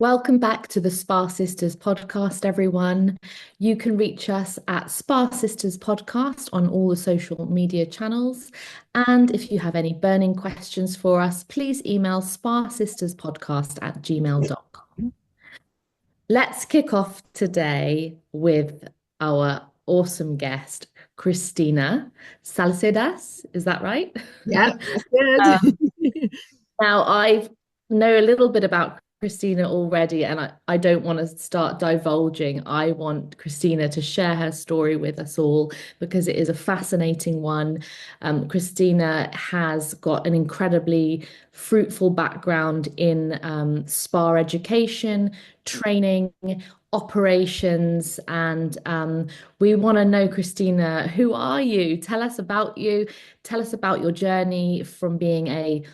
Welcome back to the Spa Sisters podcast, everyone. You can reach us at Spa Sisters Podcast on all the social media channels. And if you have any burning questions for us, please email spasisterspodcast@gmail.com. Let's kick off today with our awesome guest, Christina Salcedas. Is that right? Yeah, that's Um, good. Now, I know a little bit about Christina already, and I don't want to start divulging. I want Christina to share her story with us all because it is a fascinating one. Christina has got an incredibly fruitful background in spa education, training, operations, and we want to know, Christina, who are you? Tell us about you. Tell us about your journey from being a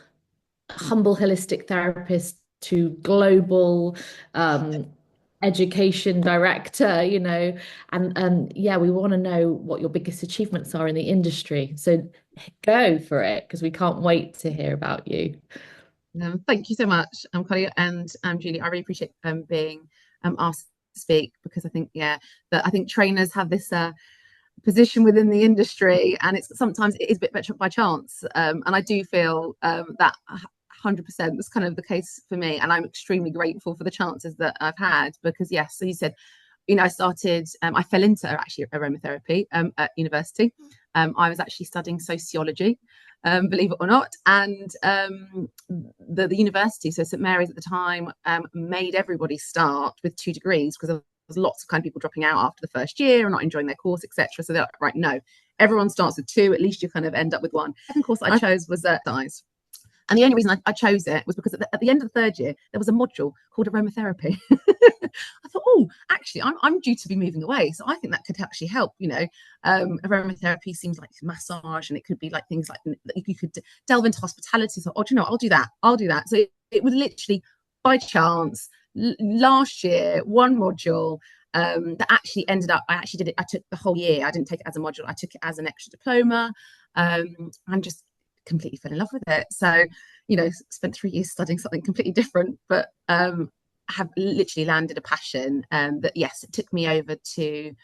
humble holistic therapist to global um, education director, and yeah, we want to know what your biggest achievements are in the industry. So go for it because we can't wait to hear about you. Thank you so much, Claudia and Julie. I really appreciate being asked to speak because I think, yeah, that I think trainers have this position within the industry, and it's sometimes it is a bit better by chance. And I do feel that 100% was kind of the case for me, and I'm extremely grateful for the chances that I've had because, yes, so you said, I fell into actually aromatherapy at university. I was actually studying sociology, believe it or not. And the university, so St Mary's at the time, made everybody start with 2 degrees because there was lots of kind of people dropping out after the first year or not enjoying their course, etc. So they're like, right, no, everyone starts with 2. At least you kind of end up with 1. The second course I chose was size. And the only reason I chose it was because at the end of the 3rd year, there was a module called aromatherapy. I thought, oh, actually, I'm due to be moving away. So I think that could actually help, aromatherapy seems like massage, and it could be like things like you could delve into hospitality. So, oh, do you know, I'll do that. I'll do that. So it was literally by chance last year, one module that actually ended up, I actually did it. I took the whole year. I didn't take it as a module. I took it as an extra diploma and just completely fell in love with it. So, spent 3 years studying something completely different, but have literally landed a passion that, yes, it took me over to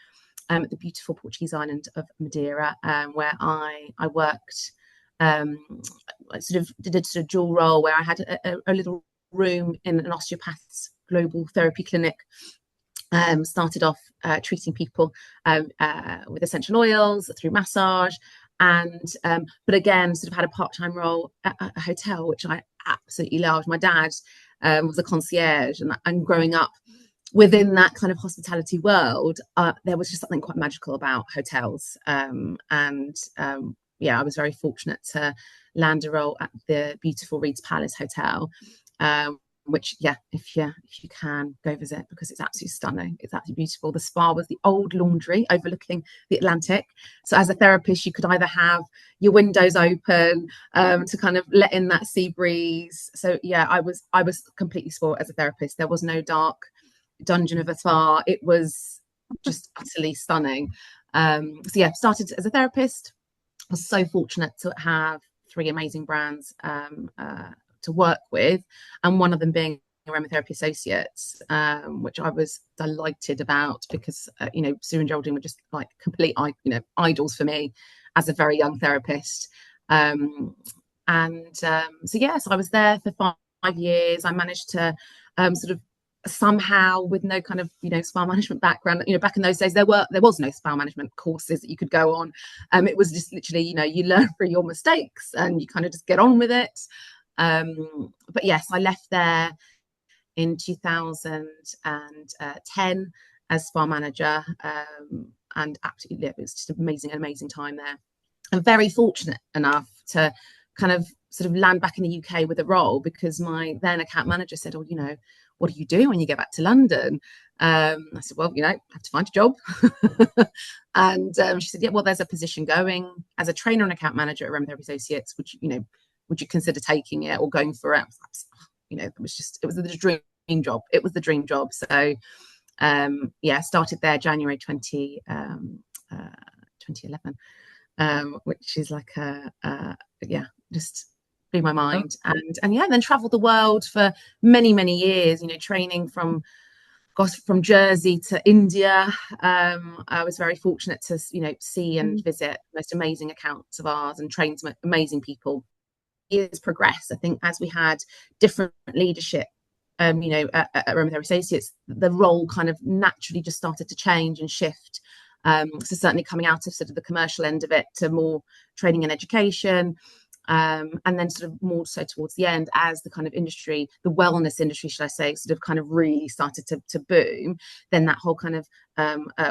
the beautiful Portuguese island of Madeira, where I worked. I sort of did a sort of dual role where I had a little room in an osteopath's global therapy clinic. Started off treating people with essential oils through massage, and but again sort of had a part-time role at a hotel, which I absolutely loved. My dad was a concierge, and growing up within that kind of hospitality world, there was just something quite magical about hotels, yeah, I was very fortunate to land a role at the beautiful Reed's Palace Hotel, which, yeah, if you can go visit because it's absolutely stunning. It's absolutely beautiful. The spa was the old laundry overlooking the Atlantic. So as a therapist, you could either have your windows open to kind of let in that sea breeze. So yeah, I was completely spoiled as a therapist. There was no dark dungeon of a spa. It was just utterly stunning. So yeah, started as a therapist. I was so fortunate to have 3 amazing brands to work with, and one of them being aromatherapy associates, which I was delighted about because Sue and Geraldine were just like complete idols for me as a very young therapist. So yes, I was there for 5 years. I managed to sort of somehow, with no kind of spa management background, back in those days there was no spa management courses that you could go on. It was just literally you learn through your mistakes and you kind of just get on with it. But yes, I left there in 2010 as spa manager, and absolutely, it was just an amazing time there. I'm very fortunate enough to kind of sort of land back in the UK with a role because my then account manager said, oh, what do you do when you get back to London? I said, well, I have to find a job. And she said, yeah, well, there's a position going as a trainer and account manager at Aromatherapy Associates. Would you consider taking it or going for it? It was the dream job. It was the dream job. So yeah, started there January 2011, which is like yeah, just blew my mind. And yeah, then traveled the world for many years, training from Jersey to India. I was very fortunate to, see and visit the most amazing accounts of ours and train some amazing people. Years progressed, I think, as we had different leadership, at Aromatherapy Associates, the role kind of naturally just started to change and shift. So certainly coming out of sort of the commercial end of it to more training and education. And then sort of more so towards the end, as the kind of industry, the wellness industry, should I say, sort of kind of really started to boom, then that whole kind of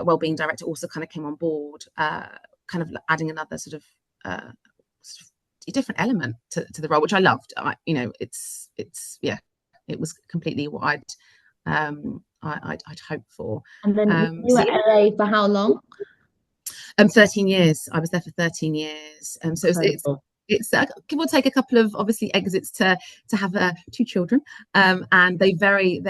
wellbeing director also kind of came on board, kind of adding another sort of a different element to the role, which I loved. It's yeah, it was completely what I'd hoped for. And then you were at LA for how long? 13 years. I was there for 13 years. So it's give or take a couple of obviously exits to have 2 children, and they very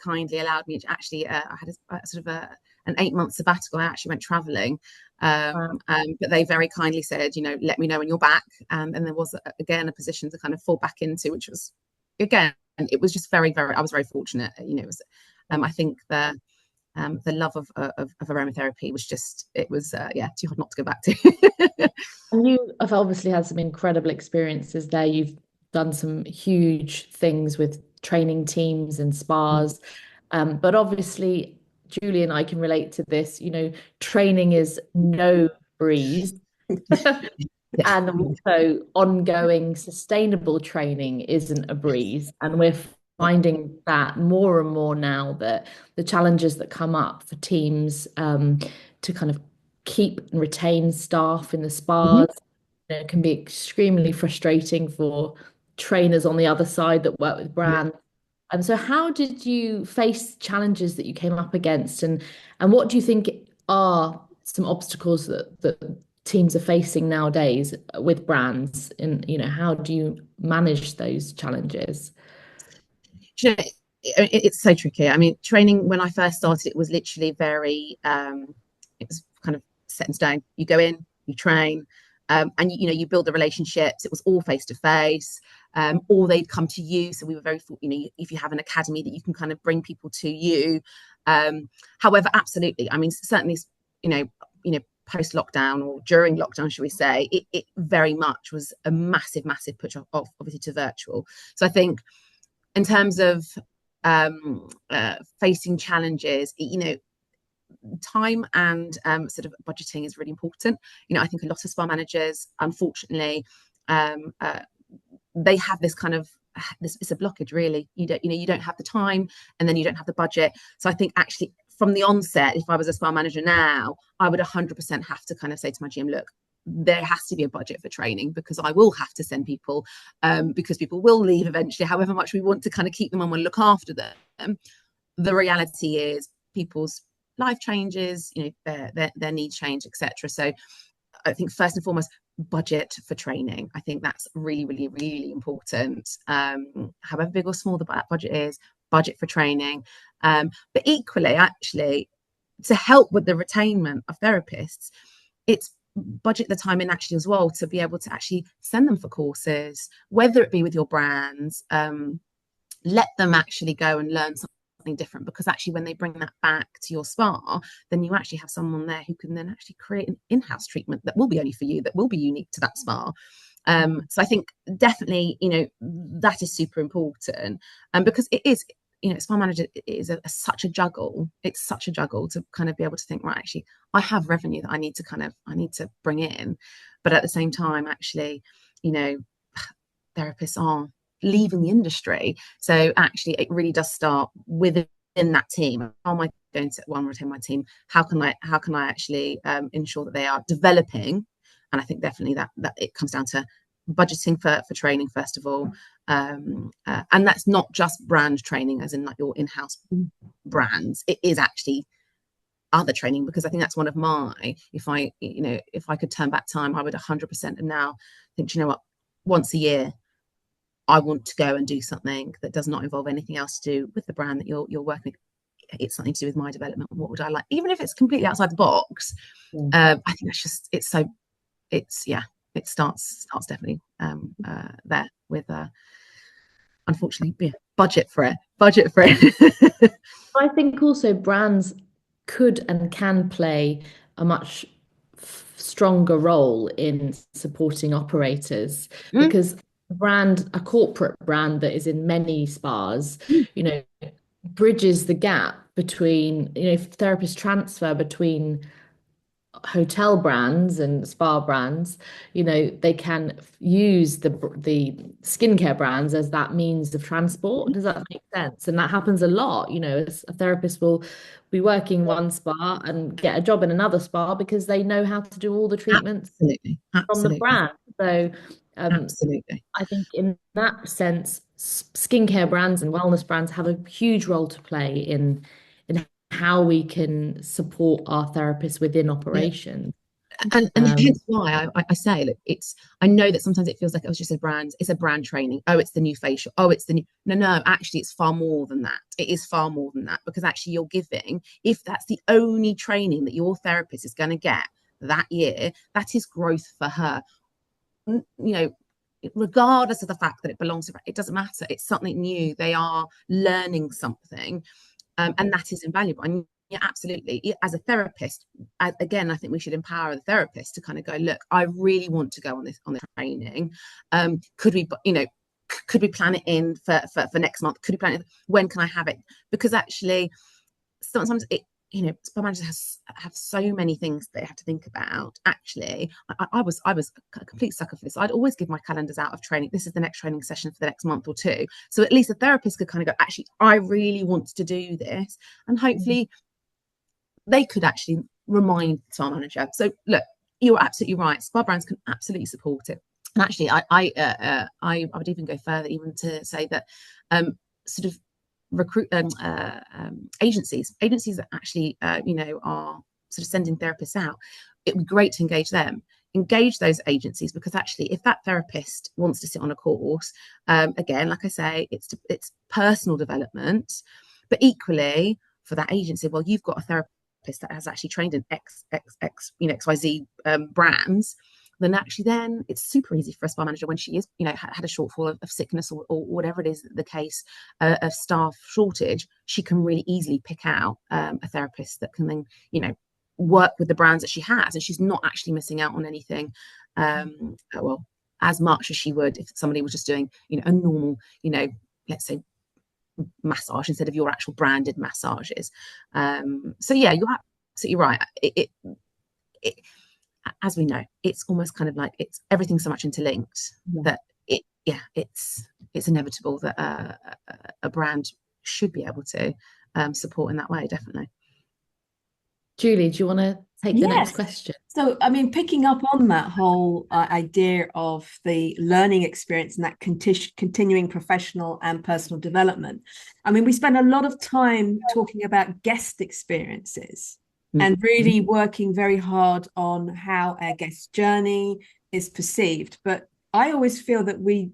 kindly allowed me to actually I had a sort of an 8-month sabbatical. I actually went traveling, Wow. but they very kindly said, let me know when you're back, and there was again a position to kind of fall back into, which was, again, it was just very I was very fortunate. It was I think the love of aromatherapy was just, it was too hard not to go back to. And you have obviously had some incredible experiences there. You've done some huge things with training teams and spas. But obviously, Julie and I can relate to this. Training is no breeze. Yeah. And also, ongoing sustainable training isn't a breeze. And we're finding that more and more now, that the challenges that come up for teams to kind of keep and retain staff in the Mhm. spas, can be extremely frustrating for trainers on the other side that work with Yeah. brands. And so how did you face challenges that you came up against, and what do you think are some obstacles that teams are facing nowadays with brands, and how do you manage those challenges? It's so tricky. I mean, training, when I first started, it was literally very it was kind of set in stone. You go in, you train, and you build the relationships. It was all face to face, or they'd come to you. So we were very, if you have an academy, that you can kind of bring people to you. However, absolutely, I mean, certainly, post lockdown, or during lockdown, should we say, it very much was a massive push off, obviously, to virtual. So I think, in terms of facing challenges, time and sort of budgeting is really important. I think a lot of spa managers, unfortunately, they have this kind of it's a blockage, really. You don't have the time, and then you don't have the budget. So I think, actually, from the onset, if I was a spa manager now, I would 100% have to kind of say to my GM, look, there has to be a budget for training, because I will have to send people, because people will leave eventually, however much we want to kind of keep them on and look after them. The reality is, people's life changes, their needs change, etc. So I think, first and foremost, budget for training. I think that's really important. However big or small the budget is, budget for training. But equally, actually, to help with the retainment of therapists, it's budget the time in, actually, as well, to be able to actually send them for courses, whether it be with your brands. Let them actually go and learn something different, because actually, when they bring that back to your spa, then you actually have someone there who can then actually create an in-house treatment that will be only for you, that will be unique to that spa. So I think, definitely, that is super important, because it is, spa manager is such a juggle. It's such a juggle to kind of be able to think, right, actually, I have revenue that I need to bring in, but at the same time, actually, therapists are leaving the industry. So actually, it really does start within that team. How am I going to, one, retain my team? How can I actually ensure that they are developing? And I think, definitely, that it comes down to budgeting for training, first of all, and that's not just brand training, as in like your in-house brands. It is actually other training, because I think that's one of my, if I could turn back time, I would 100% and now think, what, once a year, I want to go and do something that does not involve anything else to do with the brand that you're working with. It's something to do with my development. What would I like, even if it's completely outside the box? Yeah. I think that's just, it's yeah, it starts definitely there with unfortunately, yeah, budget for it. I think also brands could and can play a much stronger role in supporting operators Mm, because a corporate brand that is in many spas, mm, you know, bridges the gap between, if therapists transfer between hotel brands and spa brands, they can use the skincare brands as that means of transport. Does that make sense? And that happens a lot. A therapist will be working one spa and get a job in another spa because they know how to do all the treatments absolutely, from the absolutely, brand. So absolutely. I think in that sense, skincare brands and wellness brands have a huge role to play in how we can support our therapists within Yeah. operations. And Um, hence why I say, look, I know that sometimes it feels like it was just a brand, it's a brand training. Oh, it's the new facial. Oh, it's the new. No, actually, it's far more than that. It is far more than that, because actually you're giving, if that's the only training that your therapist is going to get that year, that is growth for her. Regardless of the fact that it belongs to, it doesn't matter. It's something new. They are learning something, and that is invaluable. And yeah, absolutely. As a therapist, again, I think we should empower the therapist to kind of go, look, I really want to go on this training. Could we plan it in for next month? Could we plan it? When can I have it? Because actually, sometimes spa managers have so many things they have to think about. Actually, I was a complete sucker for this. I'd always give my calendars out of training. This is the next training session for the next month or two. So at least the therapist could kind of go, actually, I really want to do this. And hopefully they could actually remind the spa manager. So look, you're absolutely right. Spa brands can absolutely support it. And actually, I would even go further, even to say that sort of recruit agencies that actually are sort of sending therapists out. It would be great to engage those agencies, because actually, if that therapist wants to sit on a course, again, like I say, it's personal development, but equally for that agency, well, you've got a therapist that has actually trained in XYZ brands, then it's super easy for a spa manager when she is, had a shortfall of sickness, or whatever it is the case, of staff shortage. She can really easily pick out a therapist that can then, work with the brands that she has, and she's not actually missing out on anything, well, as much as she would if somebody was just doing, a normal, let's say, massage instead of your actual branded massages. So yeah, you're absolutely right. It as we know, it's almost kind of like everything's so much interlinked that it's inevitable that a brand should be able to support in that way, definitely. Julie, do you want to take the next Yes. question? So, I mean, picking up on that whole idea of the learning experience and that continuing professional and personal development, I mean, we spend a lot of time talking about guest experiences and really working very hard on how our guest journey is perceived. But I always feel that the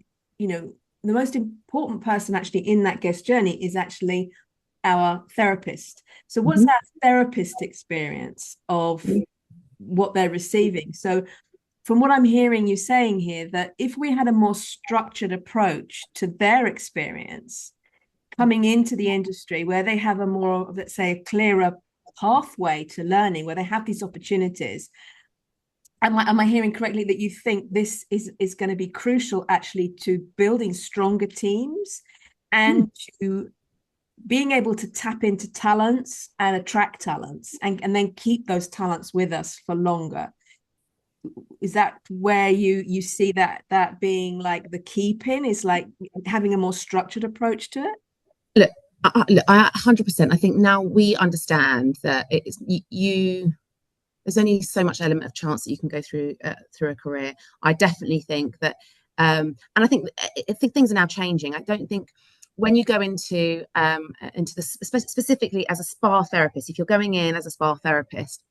most important person actually in that guest journey is actually our therapist. So, what's our therapist experience of what they're receiving? So, from what I'm hearing you saying here, that if we had a more structured approach to their experience coming into the industry, where they have a more, let's say, a clearer pathway to learning, where they have these opportunities. Am I hearing correctly that you think this is going to be crucial actually to building stronger teams and to being able to tap into talents and attract talents and then keep those talents with us for longer? Is that where you see that being like the key pin, is like having a more structured approach to it? Look, I 100%. I think now we understand that it's you. There's only so much element of chance that you can go through a career. I definitely think that, and I think things are now changing. I don't think when you go into the specifically as a spa therapist, if you're going in as a spa therapist,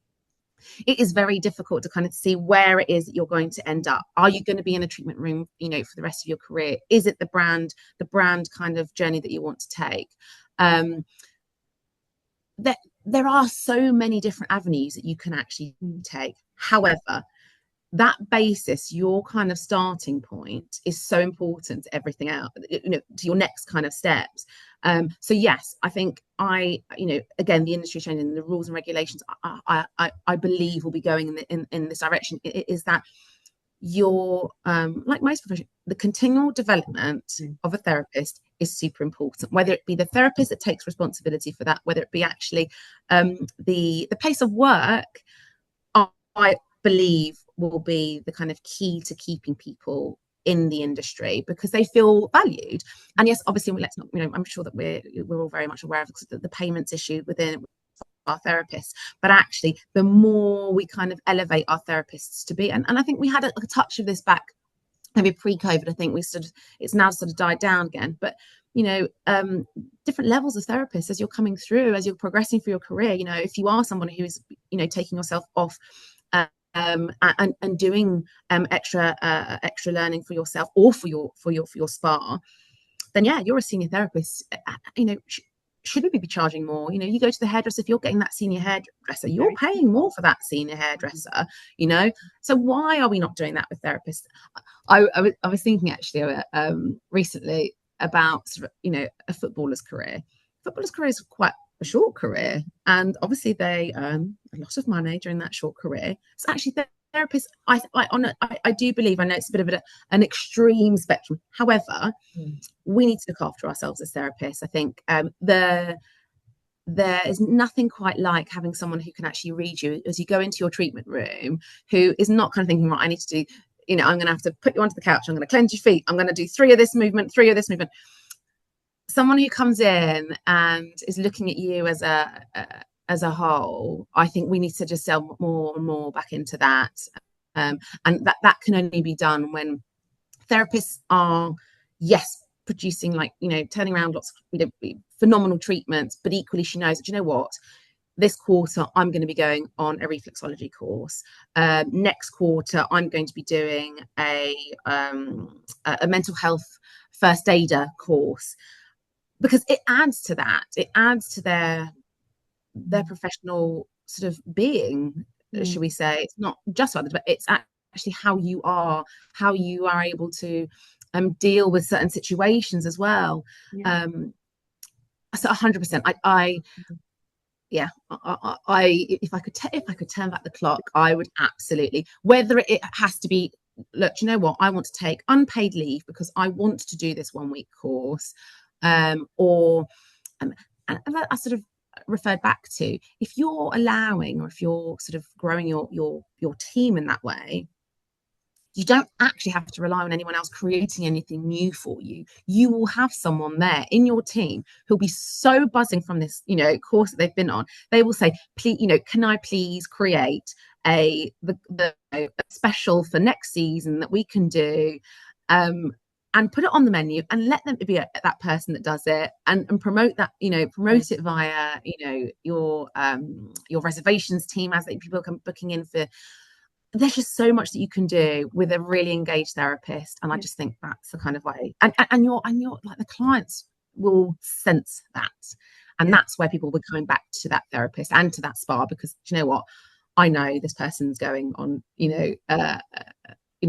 it is very difficult to kind of see where it is that you're going to end up. Are you going to be in a treatment room, for the rest of your career? Is it the brand kind of journey that you want to take? There are so many different avenues that you can actually take. However, that basis, your kind of starting point, is so important to everything else, to your next kind of steps. So yes, I think again, the industry changing, the rules and regulations, I believe will be going in this direction. Is that your like most professions, the continual development of a therapist is super important, whether it be the therapist that takes responsibility for that, whether it be actually the place of work. I believe will be the kind of key to keeping people in the industry, because they feel valued. And yes, obviously, let's not, I'm sure that we're all very much aware of the payments issue within our therapists, but actually the more we kind of elevate our therapists to be, and I think we had a touch of this back maybe pre-COVID. I think it's now sort of died down again, but different levels of therapists as you're coming through, as you're progressing through your career. If you are someone who's taking yourself off and doing extra learning for yourself or for your spa, then yeah, you're a senior therapist. Should we be charging more? You go to the hairdresser. If you're getting that senior hairdresser, you're paying more for that senior hairdresser. So why are we not doing that with therapists? I was thinking actually recently about a footballer's career. Footballer's career is quite a short career, and obviously they earn a lot of money during that short career. So actually, therapists, I do believe, I know it's a bit of an extreme spectrum. However, we need to look after ourselves as therapists. I think there is nothing quite like having someone who can actually read you as you go into your treatment room, who is not kind of thinking, right, I need to do, I'm going to have to put you onto the couch, I'm going to cleanse your feet, I'm going to do 3 of this movement, 3 of this movement. Someone who comes in and is looking at you as a whole, I think we need to just sell more and more back into that. And that can only be done when therapists are, yes, producing, turning around lots of phenomenal treatments, but equally she knows that, you know what, this quarter I'm going to be going on a reflexology course. Next quarter I'm going to be doing a mental health first aider course, because it adds to that. It adds to their professional sort of being, should we say. It's not just about but it's actually how you are able to deal with certain situations as well. So 100%. If I could turn back the clock, I would absolutely. Whether it has to be, look, you know what, I want to take unpaid leave because I want to do this 1-week course, and I sort of referred back to, if you're allowing, or if you're sort of growing your team in that way, you don't actually have to rely on anyone else creating anything new for you. You will have someone there in your team who'll be so buzzing from this, course that they've been on. They will say, please, can I please create the special for next season that we can do, and put it on the menu, and let them be that person that does it, and promote that, promote it via, your reservations team as people come booking in for. There's just so much that you can do with a really engaged therapist, and I just think that's the kind of way. And you're like, the clients will sense that, and that's where people will be coming back to that therapist and to that spa, because you know what, I know this person's going on,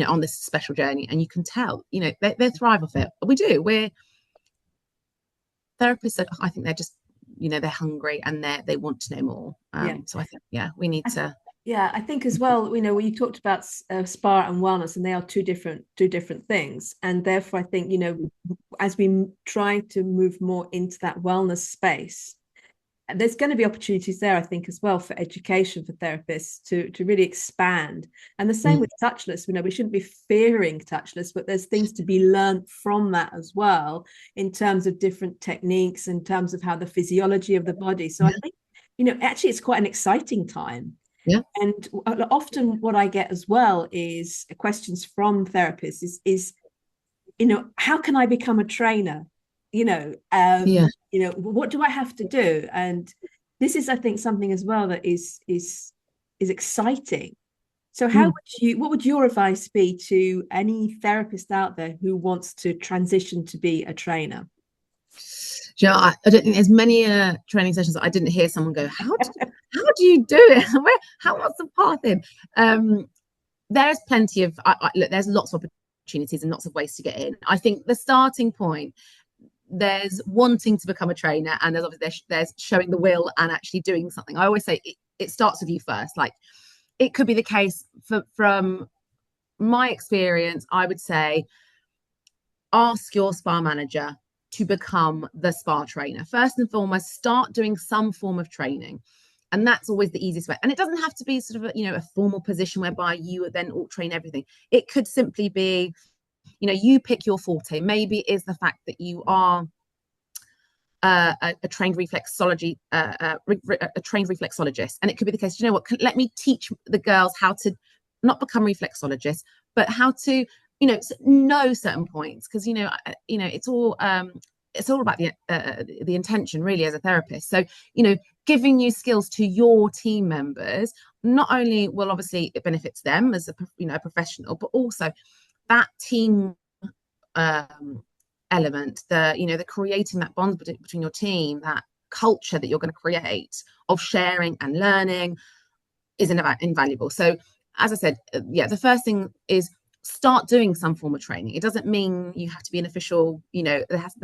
on this special journey, and you can tell, they thrive off it. We're therapists. I think they're just, they're hungry and they want to know more. So I think, we need to. Yeah, I think as well, when you talked about spa and wellness, and they are two different things. And therefore, I think, as we try to move more into that wellness space, there's going to be opportunities there, I think, as well, for education for therapists to really expand. And the same with touchless. We shouldn't be fearing touchless, but there's things to be learned from that as well, in terms of different techniques, in terms of how the physiology of the body. So I think, actually it's quite an exciting time. Yeah. And often what I get as well is questions from therapists is how can I become a trainer? What do I have to do? And this is, I think, something as well that is exciting. So what would your advice be to any therapist out there who wants to transition to be a trainer? I don't think there's many training sessions that I didn't hear someone go, how do you do it? What's the path in? there's plenty of look, there's lots of opportunities and lots of ways to get in. I think the starting point, there's wanting to become a trainer, and there's obviously there's showing the will and actually doing something. I always say it starts with you first. Like, it could be the case from my experience, I would say ask your spa manager to become the spa trainer. First and foremost, start doing some form of training. And that's always the easiest way. And it doesn't have to be sort of a formal position whereby you then all train everything. It could simply be, you pick your forte. Maybe it is the fact that you are a trained reflexology, a trained reflexologist. And it could be the case, let me teach the girls how to not become reflexologists, but how to, know certain points. Because, it's all about the intention, really, as a therapist. So, giving you skills to your team members, not only will obviously it benefits them as a professional, but also that team element, the creating that bond between your team, that culture that you're going to create of sharing and learning is invaluable. So, as I said, the first thing is start doing some form of training. It doesn't mean you have to be an official, there has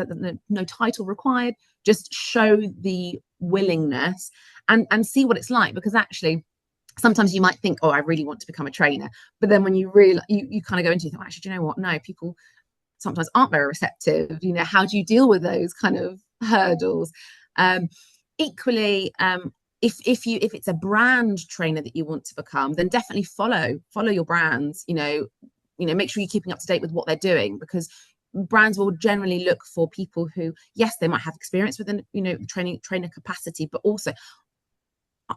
no title required. Just show the willingness and see what it's like, because actually sometimes you might think, oh, I really want to become a trainer, but then when you really you kind of go into it, actually, do you know what? No, people sometimes aren't very receptive. How do you deal with those kind of hurdles? Equally, if it's a brand trainer that you want to become, then definitely follow your brands. Make sure you're keeping up to date with what they're doing, because brands will generally look for people who, yes, they might have experience within trainer capacity, but also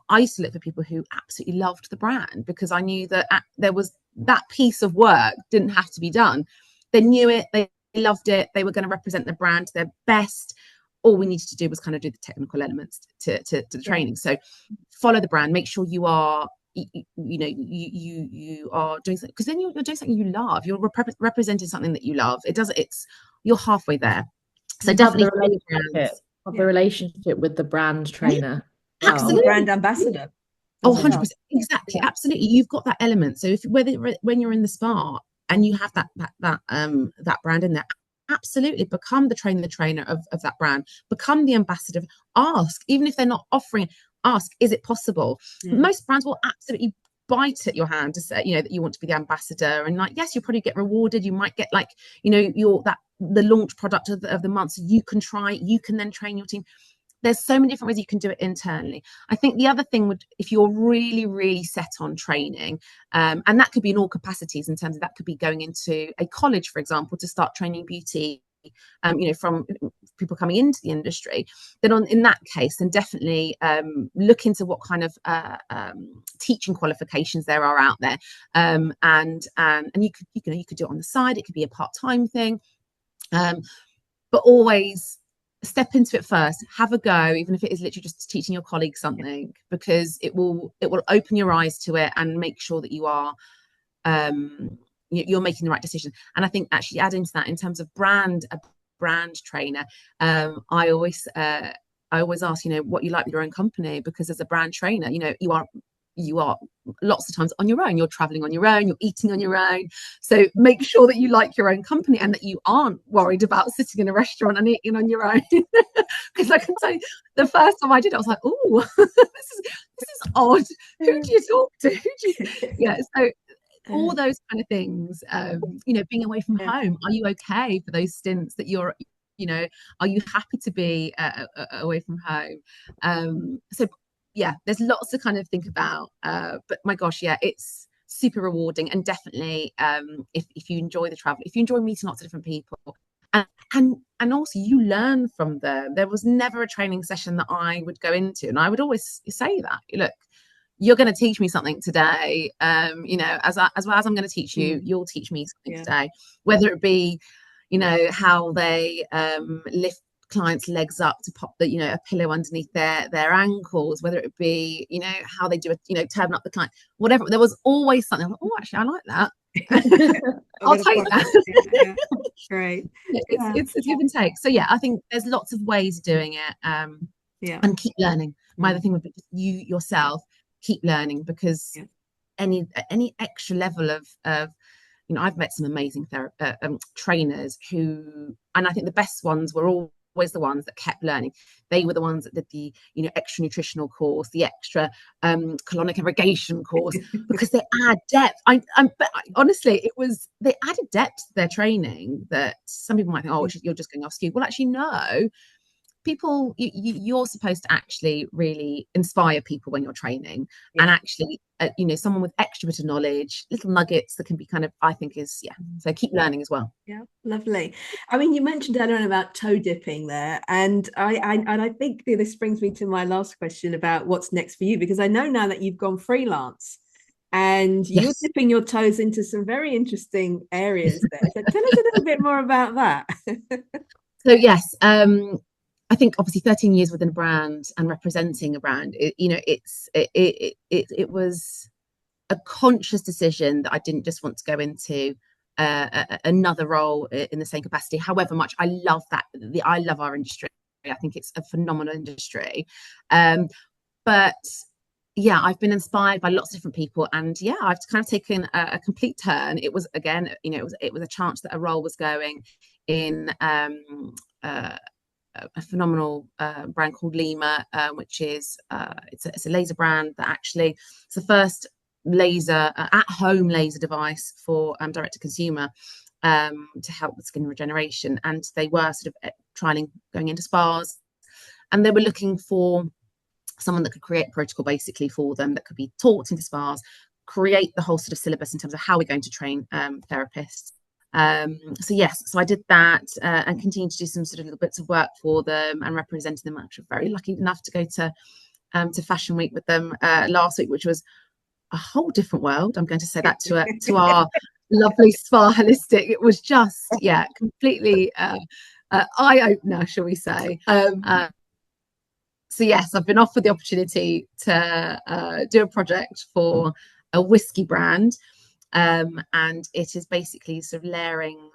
I used to look for people who absolutely loved the brand, because I knew that there was that piece of work didn't have to be done. They knew it, they loved it, they were going to represent the brand to their best. All we needed to do was kind of do the technical elements to the training. So follow the brand, make sure you are you are doing something, because then you're doing something you love. You're representing something that you love. You're halfway there. So definitely the relationship with the brand trainer. Absolutely. Brand ambassador. Oh, 100%. Exactly. Yeah. Absolutely. You've got that element. So when you're in the spa and you have that brand in there, absolutely become the trainer of that brand, become the ambassador. Ask, even if they're not offering, ask, is it possible? Most brands will absolutely bite at your hand to say, that you want to be the ambassador, and yes, you'll probably get rewarded. You might get the launch product of the month, so you can try, you can then train your team. There's so many different ways you can do it internally. I think the other thing would, if you're really, really set on training, and that could be in all capacities, in terms of that could be going into a college, for example, to start training beauty, from people coming into the industry, then in that case, then definitely look into what kind of teaching qualifications there are out there, and you could do it on the side. It could be a part-time thing, but always step into it first, have a go, even if it is literally just teaching your colleagues something, because it will open your eyes to it and make sure that you are you're making the right decision. And I think actually adding to that, in terms of a brand trainer, I always ask, what you like with your own company, because as a brand trainer, you are lots of times on your own. You're traveling on your own, you're eating on your own. So make sure that you like your own company and that you aren't worried about sitting in a restaurant and eating on your own. Because I can tell you, the first time I did it, I was like, oh, this is odd. Who do you talk to? So all those kind of things, being away from home. Are you okay for those stints that you're, are you happy to be away from home? So yeah, there's lots to kind of think about, but my gosh, yeah, it's super rewarding. And definitely if you enjoy the travel, if you enjoy meeting lots of different people, and also you learn from them. There was never a training session that I would go into, and I would always say that, look, you're going to teach me something today, as well as I'm going to teach you, you'll teach me something today, whether it be how they lift clients' legs up to pop a pillow underneath their ankles, whether it be how they do turn up the client, whatever. There was always something. I'm like, oh, actually I like that. I'll take that. Great. It's a give and take. So yeah, I think there's lots of ways of doing it, and keep learning. My other thing would be you yourself keep learning, because any extra level of you know, I've met some amazing trainers who, and I think the best ones were always the ones that kept learning. They were the ones that did the, you know, extra nutritional course, the extra colonic irrigation course, because they add depth. Honestly, they added depth to their training that some people might think, oh, you're just going off skew. Well, actually, no. People, you're supposed to actually really inspire people when you're training, and actually you know, someone with extra bit of knowledge, little nuggets that can be kind of, I think is, so keep learning as well. Yeah, lovely. I mean, you mentioned earlier on about toe dipping there, and I think this brings me to my last question about what's next for you, because I know now that you've gone freelance and you're dipping your toes into some very interesting areas there. So tell us a little bit more about that. So yes, I think obviously 13 years within a brand and representing a brand, you know, it was a conscious decision that I didn't just want to go into another role in the same capacity. However much I love I love our industry. I think it's a phenomenal industry. But yeah, I've been inspired by lots of different people, and yeah, I've kind of taken a complete turn. It was, again, you know, it was a chance that a role was going in a phenomenal brand called Lima, which is it's a laser brand that actually, it's the first laser at-home laser device for direct to consumer to help with skin regeneration. And they were sort of trialing going into spas, and they were looking for someone that could create a protocol basically for them that could be taught into spas, create the whole sort of syllabus in terms of how we're going to train therapists. So yes, so I did that and continued to do some sort of little bits of work for them and representing them. Actually, very lucky enough to go to Fashion Week with them last week, which was a whole different world. I'm going to say that to our lovely Spa Holistic. It was just, yeah, completely eye-opener, shall we say. So yes, I've been offered the opportunity to do a project for a whiskey brand. And it is basically sort of layering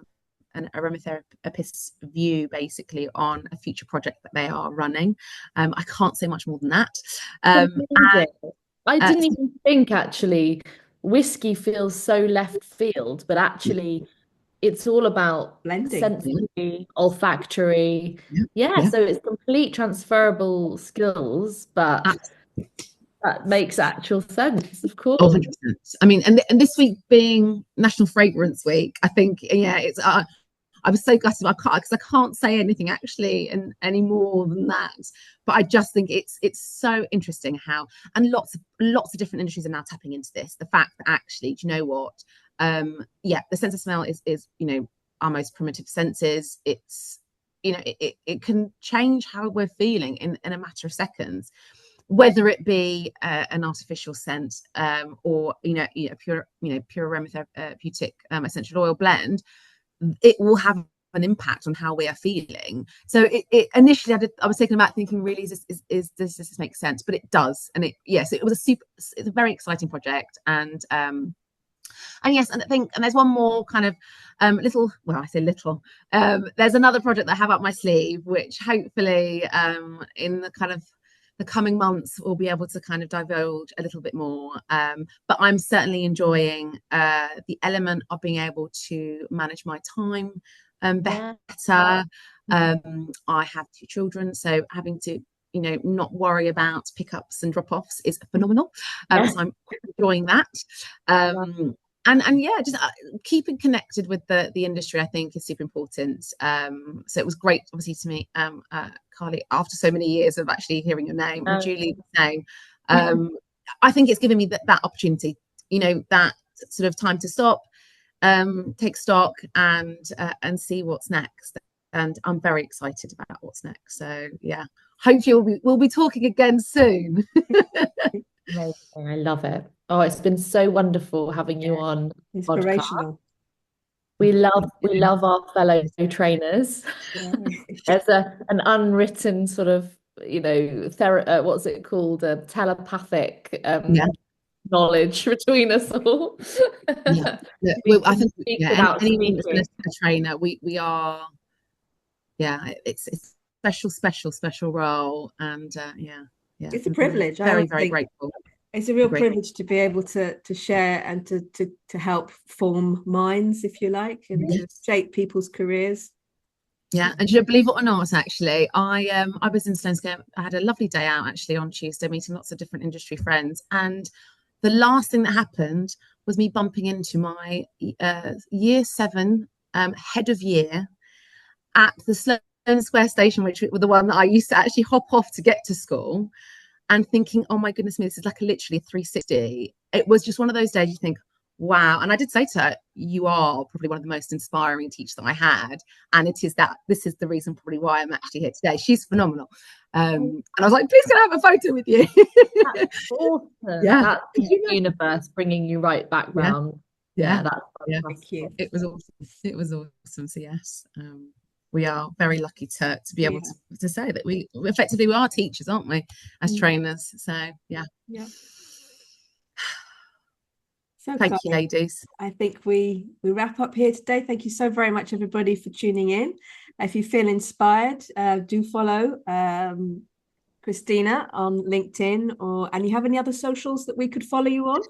an aromatherapist's view basically on a future project that they are running. I can't say much more than that. I didn't even think, actually, whiskey feels so left field, but actually it's all about blending, sensory, olfactory. So it's complete transferable skills, but that makes actual sense, of course. Oh, 100%. I mean, and this week being National Fragrance Week, I think, yeah, it's I was so gutted because I can't say anything actually any more than that. But I just think it's so interesting how, and lots of different industries are now tapping into this. The fact that actually, do you know what? The sense of smell is, you know, our most primitive senses. It's, you know, it can change how we're feeling in a matter of seconds, whether it be an artificial scent or pure aromatherapeutic essential oil blend. It will have an impact on how we are feeling. So it initially I was taken aback thinking, really, does this make sense? But it does, and it was it's a very exciting project, and yes, and I think, and there's one more kind of little, well, I say little, there's another project that I have up my sleeve, which hopefully in the kind of the coming months we'll be able to kind of divulge a little bit more. But I'm certainly enjoying the element of being able to manage my time better. I have 2 children, so having to, you know, not worry about pickups and drop-offs is phenomenal. So I'm enjoying that. And yeah, just keeping connected with the industry, I think, is super important. So it was great, obviously, to meet Carly after so many years of actually hearing your name, and Julie the same. I think it's given me that opportunity, you know, that sort of time to stop, take stock, and see what's next. And I'm very excited about what's next. So yeah, hopefully we'll be talking again soon. Amazing. I love it. Oh, it's been so wonderful having you on inspirational podcast. We love our fellow trainers. There's an unwritten sort of, you know, what's it called? Telepathic knowledge between us all. Well, I think anyone that's a trainer, we are, it's special role, and it's a privilege. Very grateful. It's a real Agree. privilege to be able to share and to help form minds, if you like, and to shape people's careers. Yeah, and you believe it or not, actually, I was in Stonescare. I had a lovely day out actually on Tuesday, meeting lots of different industry friends, and the last thing that happened was me bumping into my year 7 head of year at the Sloane Square station, which was the one that I used to actually hop off to get to school, and thinking, oh my goodness me, this is like literally a 360. It was just one of those days you think, wow. And I did say to her, you are probably one of the most inspiring teachers that I had. And this is the reason probably why I'm actually here today. She's phenomenal. And I was like, please can I have a photo with you? That's awesome. Yeah. That's the universe bringing you right back round. Yeah. That's yeah. Thank you. It was awesome. It was awesome. So yes, we are very lucky to be able to say that we are teachers, aren't we, as trainers? So yeah. So thank you, ladies. I think we wrap up here today. Thank you so very much, everybody, for tuning in. If you feel inspired, do follow Christina on LinkedIn, and you have any other socials that we could follow you on?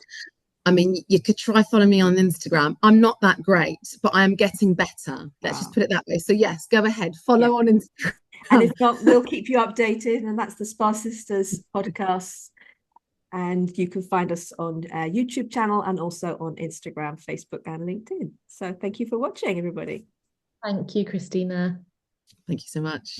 I mean, you could try follow me on Instagram. I'm not that great, but I am getting better. Let's just put it that way. So yes, go ahead, follow on Instagram. And if not, we'll keep you updated. And that's the Spa Sisters podcast. And you can find us on our YouTube channel and also on Instagram, Facebook, and LinkedIn. So thank you for watching, everybody. Thank you, Christina. Thank you so much.